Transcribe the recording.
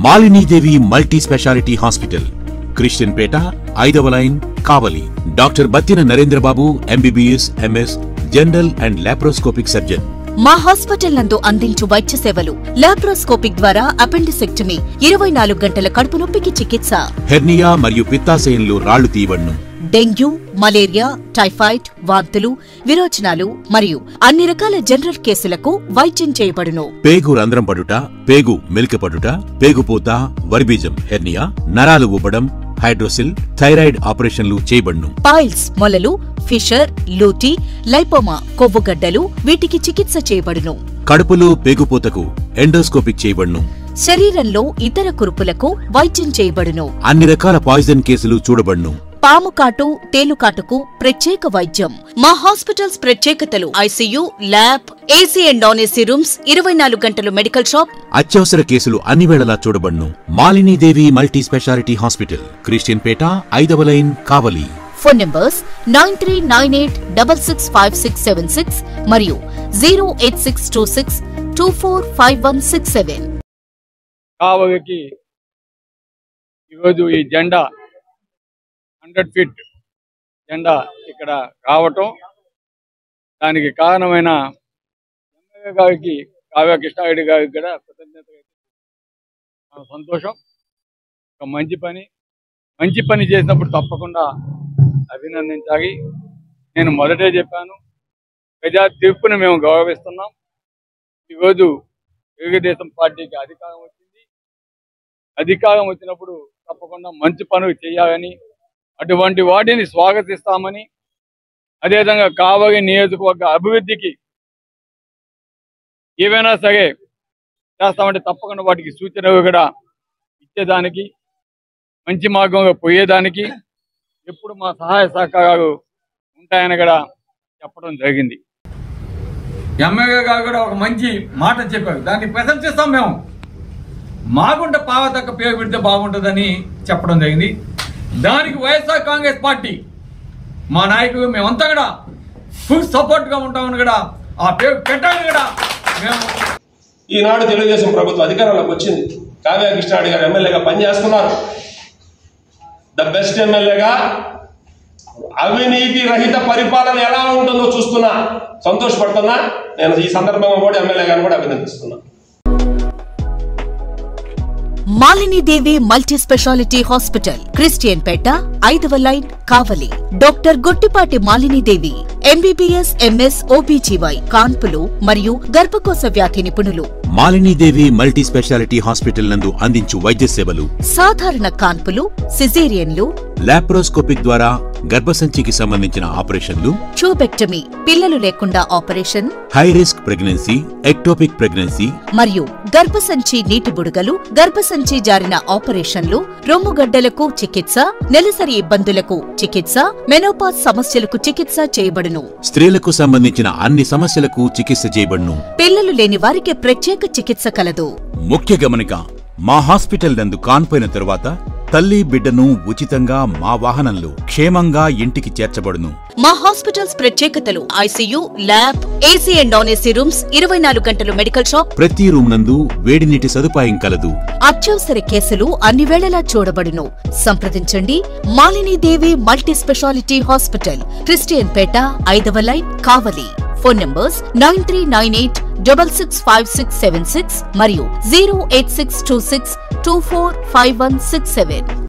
Malinidevi multi speciality hospital, Christian Peta, 5వ line, Kavali. Doctor Battina Narendrababu, MBBS, MS, general and laparoscopic surgeon. మా hospital నందు అందించు వైద్య సేవలు: లాప్రోస్కోపిక్ ద్వారా అపెండిసెక్టమీ, 24 గంటల కడుపు నొప్పికి చికిత్స, హెర్నియా మరియు పిత్తాశయంలో రాళ్లు తీయబడును, డెంగ్యూ, మలేరియా, టైఫాయిడ్, వాంతులు, విరోచనాలు మరియు అన్ని రకాల జనరల్ కేసులకు వైద్యం చేయబడును. పేగు రంధ్రం పడుట, పేగు మెలికపడుట, పేగుపూత, వర్బీజం, హెర్నియా, నరాలు ఊపడం, హైడ్రోసిల్, థైరాయిడ్ ఆపరేషన్లు చేయబడును. పైల్స్, మొలలు, ఫిషర్, లూటీ, లైపోమా, కొవ్వుగడ్డలు వీటికి చికిత్స చేయబడును. కడుపులో పేగుపూతకు ఎండోస్కోపిక్ చేయబడును. శరీరంలో ఇతర కురుపులకు వైద్యం చేయబడును. అన్ని రకాల పాయిజన్ కేసులు చూడబడును. పాము కాటు, తేలుకాటుకు ప్రత్యేక వైద్యం. మా హాస్పిటల్స్ ప్రత్యేకతలు: ICU, lab, AC and non AC rooms, 24 గంటలు మెడికల్ షాప్. అత్యవసర కేసులు అన్ని వేళలా చూడబడును. Malinidevi multi speciality hospital, Christian Peta, 5వ లైన్, కావలి. ఫోన్ నంబర్స్ 9398665676 మరియు 08626245167. కావలికి ఈరోజు ఈ జెండా 100 ఫీట్ జెండా ఇక్కడ రావటం, దానికి కారణమైన ఎమ్మెల్యే గారికి, కావ్య కృష్ణారెడ్డి గారికి కూడా కృతజ్ఞత. సంతోషం. ఒక మంచి పని చేసినప్పుడు తప్పకుండా అభినందించాలి. నేను మొదటే చెప్పాను, ప్రజా తీర్పును మేము గౌరవిస్తున్నాం. ఈరోజు తెలుగుదేశం పార్టీకి అధికారం వచ్చింది. అధికారం వచ్చినప్పుడు తప్పకుండా మంచి పనులు చేయాలని, అటువంటి వాటిని స్వాగతిస్తామని, అదేవిధంగా కావలి నియోజకవర్గ అభివృద్ధికి ఏవైనా సరే చేస్తామంటే తప్పకుండా వాటికి సూచనలు కూడా ఇచ్చేదానికి, మంచి మార్గంలో పోయేదానికి ఎప్పుడు మా సహాయ సహకారాలు ఉంటాయని కూడా చెప్పడం జరిగింది. ఎమ్మెల్యే గారు కూడా ఒక మంచి మాట చెప్పారు, దాన్ని ప్రశంసిస్తాం. మేము మాగుంట పావతక్క పేరు పెడితే బాగుంటుందని చెప్పడం జరిగింది. దానికి వైఎస్ఆర్ కాంగ్రెస్ పార్టీ మా నాయకులు మేమంతా కూడా ఫుల్ సపోర్ట్గా ఉంటామని కూడా ఆ పేరు పెట్టాలని కూడా మేము. ఈనాడు తెలుగుదేశం ప్రభుత్వం అధికారంలోకి వచ్చింది. కావ్య కృష్ణారెడ్డి గారు ఎమ్మెల్యేగా పనిచేస్తున్నారు. ద బెస్ట్ ఎమ్మెల్యేగా, అవినీతి రహిత పరిపాలన ఎలా ఉంటుందో చూస్తున్నా, సంతోషపడుతున్నా. నేను ఈ సందర్భంగా కూడా ఎమ్మెల్యే గారిని కూడా అభినందిస్తున్నా. Malinidevi multi speciality hospital, Christian Peta, 5వ line, Kavali. Doctor Gottipati Malinidevi, MBBS, MS, OBGY, కాన్పులు మరియు గర్భకోశ వ్యాధి నిపుణులు. మాలినీదేవి మల్టీ స్పెషాలిటీ హాస్పిటల్ నందు అందించు వైద్య సేవలు: సాధారణ కాన్పులు, సిజేరియన్లు, లాప్రోస్కోపిక్ ద్వారా గర్భసంచికి సంబంధించిన ఆపరేషన్లు, ట్యూబెక్టమీ, పిల్లలు లేకుండా operation, high risk pregnancy, ectopic pregnancy మరియు గర్భసంచి నీటి బుడగలు, గర్భసంచి జారిన ఆపరేషన్లు, రొమ్ముగడ్డలకు చికిత్స, నెలసరి ఇబ్బందులకు చికిత్స, మెనోపాజ్ సమస్యలకు చికిత్స చేయబడును. స్త్రీలకు సంబంధించిన అన్ని సమస్యలకు చికిత్స చేయబడును. పిల్లలు లేని వారికి ప్రత్యేక చికిత్స కలదు. ముఖ్య గమనిక: మా హాస్పిటల్ నందు కాన్పోయిన తరువాత తల్లి బిడ్డను ఉచితంగా మా వాహనంలో క్షేమంగా ఇంటికి చేర్చబడును. మా హాస్పిటల్స్ ప్రత్యేకతలు: ICU, lab, AC and non AC rooms, 24 గంటలు మెడికల్ షాప్. ప్రతి రూమ్ నందు వేడి నీటి సదుపాయం కలదు. అత్యవసర కేసులు అన్ని వేళలా చూడబడును. సంప్రదించండి. Malinidevi multi speciality hospital, Christian Peta, 5వ లైన్, కావలి. ఫోన్ నంబర్స్ 9398665676 మరియు 08626245167.